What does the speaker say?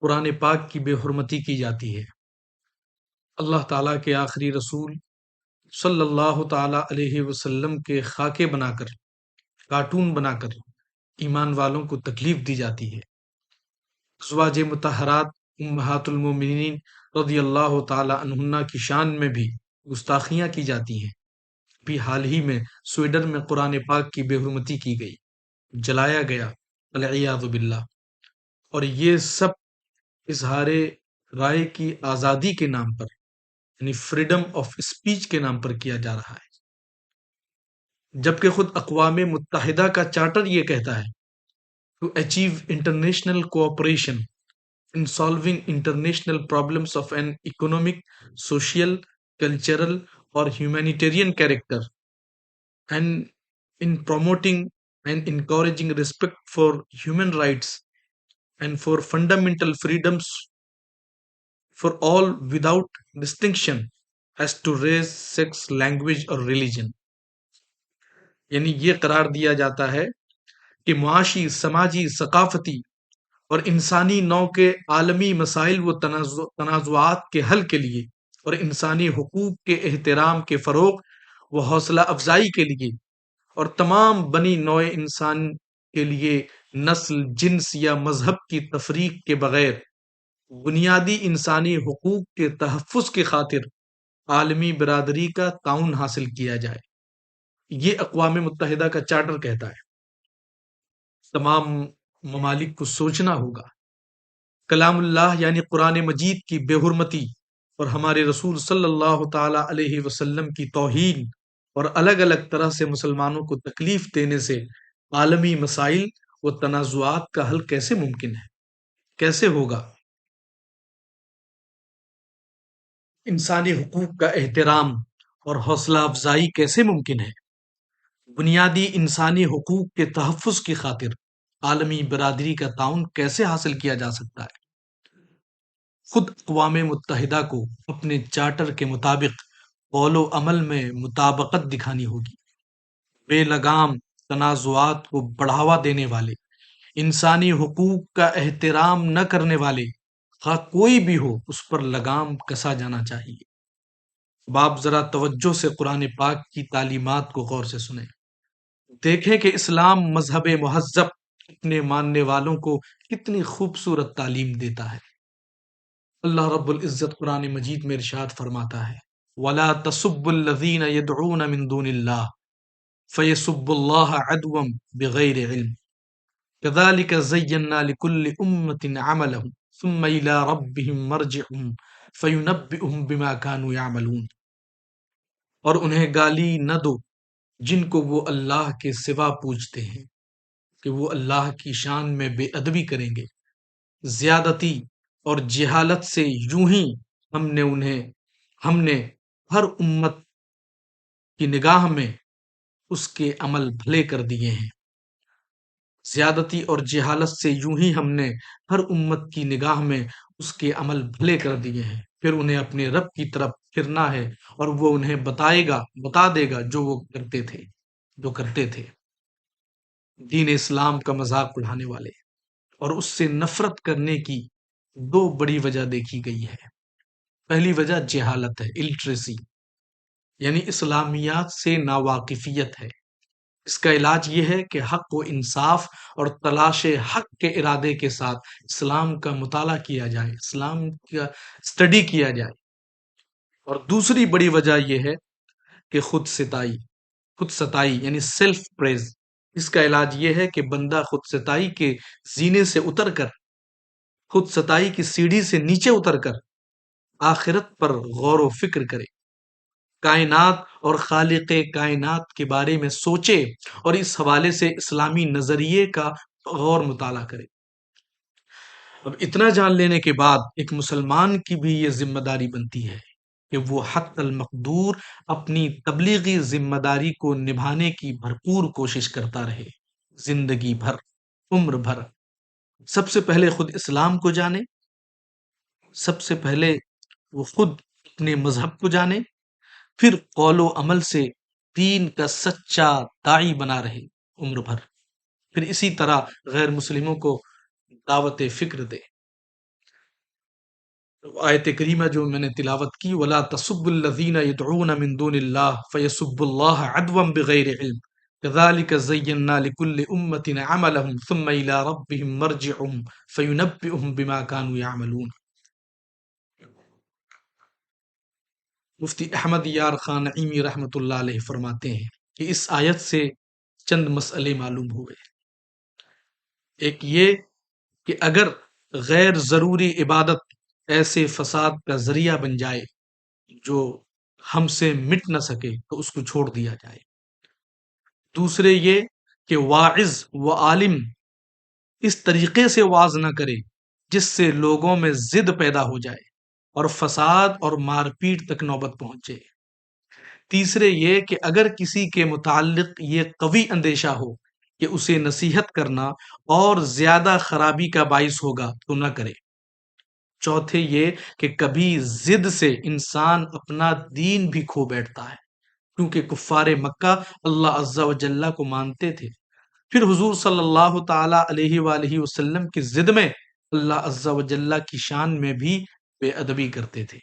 قرآن پاک کی بے حرمتی کی جاتی ہے۔ اللہ تعالیٰ کے آخری رسول صلی اللہ تعالیٰ علیہ وسلم کے خاکے بنا کر، کارٹون بنا کر ایمان والوں کو تکلیف دی جاتی ہے۔ ازواج مطہرات امہات المومنین رضی اللہ تعالیٰ عنہن کی شان میں بھی گستاخیاں کی جاتی ہیں۔ بھی حال ہی میں سویڈن میں قرآن پاک کی بے حرمتی کی گئی، جلایا گیا، والعیاذ باللہ۔ اور یہ سب اظہار رائے کی آزادی کے نام پر، یعنی فریڈم آف اسپیچ کے نام پر کیا جا رہا ہے، جبکہ خود اقوام متحدہ کا چارٹر یہ کہتا ہے to achieve international cooperation in solving international problems of an economic, social, cultural or humanitarian character, and in promoting and encouraging respect for human rights and for fundamental freedoms for all without distinction as to race, sex, language or religion۔ یعنی یہ قرار دیا جاتا ہے کہ معاشی، سماجی، ثقافتی اور انسانی نوع کے عالمی مسائل و تنازعات کے حل کے لیے اور انسانی حقوق کے احترام کے فروغ و حوصلہ افزائی کے لیے اور تمام بنی نوع انسان کے لیے نسل، جنس یا مذہب کی تفریق کے بغیر بنیادی انسانی حقوق کے تحفظ کی خاطر عالمی برادری کا تعاون حاصل کیا جائے۔ یہ اقوام متحدہ کا چارٹر کہتا ہے۔ تمام ممالک کو سوچنا ہوگا، کلام اللہ یعنی قرآن مجید کی بے حرمتی اور ہمارے رسول صلی اللہ تعالی علیہ وسلم کی توہین اور الگ الگ طرح سے مسلمانوں کو تکلیف دینے سے عالمی مسائل و تنازعات کا حل کیسے ممکن ہے، کیسے ہوگا؟ انسانی حقوق کا احترام اور حوصلہ افزائی کیسے ممکن ہے؟ بنیادی انسانی حقوق کے تحفظ کی خاطر عالمی برادری کا تعاون کیسے حاصل کیا جا سکتا ہے؟ خود اقوام متحدہ کو اپنے چارٹر کے مطابق قول و عمل میں مطابقت دکھانی ہوگی۔ بے لگام تنازعات کو بڑھاوا دینے والے، انسانی حقوق کا احترام نہ کرنے والے، خواہ کوئی بھی ہو، اس پر لگام کسا جانا چاہیے۔ اب آپ ذرا توجہ سے قرآن پاک کی تعلیمات کو غور سے سنیں، دیکھیں کہ اسلام مذہب مہذب اپنے ماننے والوں کو کتنی خوبصورت تعلیم دیتا ہے۔ اللہ رب العزت قرآن مجید میں ارشاد فرماتا ہے وَلَا تَسُبُّوا الَّذِينَ يَدْعُونَ مِن دُونِ اللَّهِ فَيَسُبُّوا اللَّهَ عَدْوًا بِغَيْرِ عِلْمٍ كَذَلِكَ زَيَّنَّا لِكُلِّ أُمَّةٍ عَمَلَهُمْ ثُمَّ إِلَى رَبِّهِمْ مَرْجِعُهُمْ فَيُنَبِّئُهُم بِمَا كَانُوا يَعْمَلُونَ۔ اور انہیں گالی نہ دو جن کو وہ اللہ کے سوا پوجتے ہیں کہ وہ اللہ کی شان میں بے ادبی کریں گے۔ زیادتی اور جہالت سے یوں ہی ہم نے ہر امت کی نگاہ میں اس کے عمل بھلے کر دیے ہیں۔ زیادتی اور جہالت سے یوں ہی ہم نے ہر امت کی نگاہ میں اس کے عمل بھلے کر دیے ہیں، پھر انہیں اپنے رب کی طرف پھرنا ہے اور وہ انہیں بتا دے گا جو وہ کرتے تھے۔ دین اسلام کا مذاق اڑانے والے اور اس سے نفرت کرنے کی دو بڑی وجہ دیکھی گئی ہے۔ پہلی وجہ جہالت ہے، الٹریسی، یعنی اسلامیات سے ناواقفیت ہے۔ اس کا علاج یہ ہے کہ حق و انصاف اور تلاش حق کے ارادے کے ساتھ اسلام کا مطالعہ کیا جائے، اسلام کا اسٹڈی کیا جائے۔ اور دوسری بڑی وجہ یہ ہے کہ خود ستائی یعنی سیلف پریز۔ اس کا علاج یہ ہے کہ بندہ خود ستائی کے زینے سے اتر کر، خود ستائی کی سیڑھی سے نیچے اتر کر آخرت پر غور و فکر کرے، کائنات اور خالق کائنات کے بارے میں سوچے اور اس حوالے سے اسلامی نظریے کا غور مطالعہ کرے۔ اب اتنا جان لینے کے بعد ایک مسلمان کی بھی یہ ذمہ داری بنتی ہے کہ وہ حق المقدور اپنی تبلیغی ذمہ داری کو نبھانے کی بھرپور کوشش کرتا رہے، زندگی بھر، عمر بھر۔ سب سے پہلے خود اسلام کو جانے، سب سے پہلے وہ خود اپنے مذہب کو جانے، پھر قول و عمل سے دین کا سچا داعی بنا رہے عمر بھر، پھر اسی طرح غیر مسلموں کو دعوت فکر دے۔ آیت کریمہ جو میں نے تلاوت کی، وَلَا تَسُبُّوا الَّذِينَ يَدْعُونَ مِن دُونِ اللَّهِ فَيَسُبُّوا اللَّهَ عَدْوًا بِغَيْرِ عِلْمٍ كَذَلِكَ زَيَّنَّا لِكُلِّ أُمَّةٍ عَمَلَهُمْ ثُمَّ إِلَىٰ رَبِّهِمْ مَرْجِعُهُمْ فَيُنَبِّئُهُم بِمَا كَانُوا يَعْمَلُونَ۔ مفتی احمد یار خان نعیمی رحمۃ اللہ علیہ فرماتے ہیں کہ اس آیت سے چند مسئلے معلوم ہوئے۔ ایک یہ کہ اگر غیر ضروری عبادت ایسے فساد کا ذریعہ بن جائے جو ہم سے مٹ نہ سکے تو اس کو چھوڑ دیا جائے۔ دوسرے یہ کہ واعظ و عالم اس طریقے سے واعظ نہ کرے جس سے لوگوں میں ضد پیدا ہو جائے اور فساد اور مار پیٹ تک نوبت پہنچے۔ تیسرے یہ کہ اگر کسی کے متعلق یہ قوی اندیشہ ہو کہ اسے نصیحت کرنا اور زیادہ خرابی کا باعث ہوگا تو نہ کرے۔ چوتھے یہ کہ کبھی ضد سے انسان اپنا دین بھی کھو بیٹھتا ہے، کیونکہ کفار مکہ اللہ عز و جل کو مانتے تھے، پھر حضور صلی اللہ تعالی علیہ وآلہ وسلم کی ضد میں اللہ عز و جل کی شان میں بھی بے ادبی کرتے تھے۔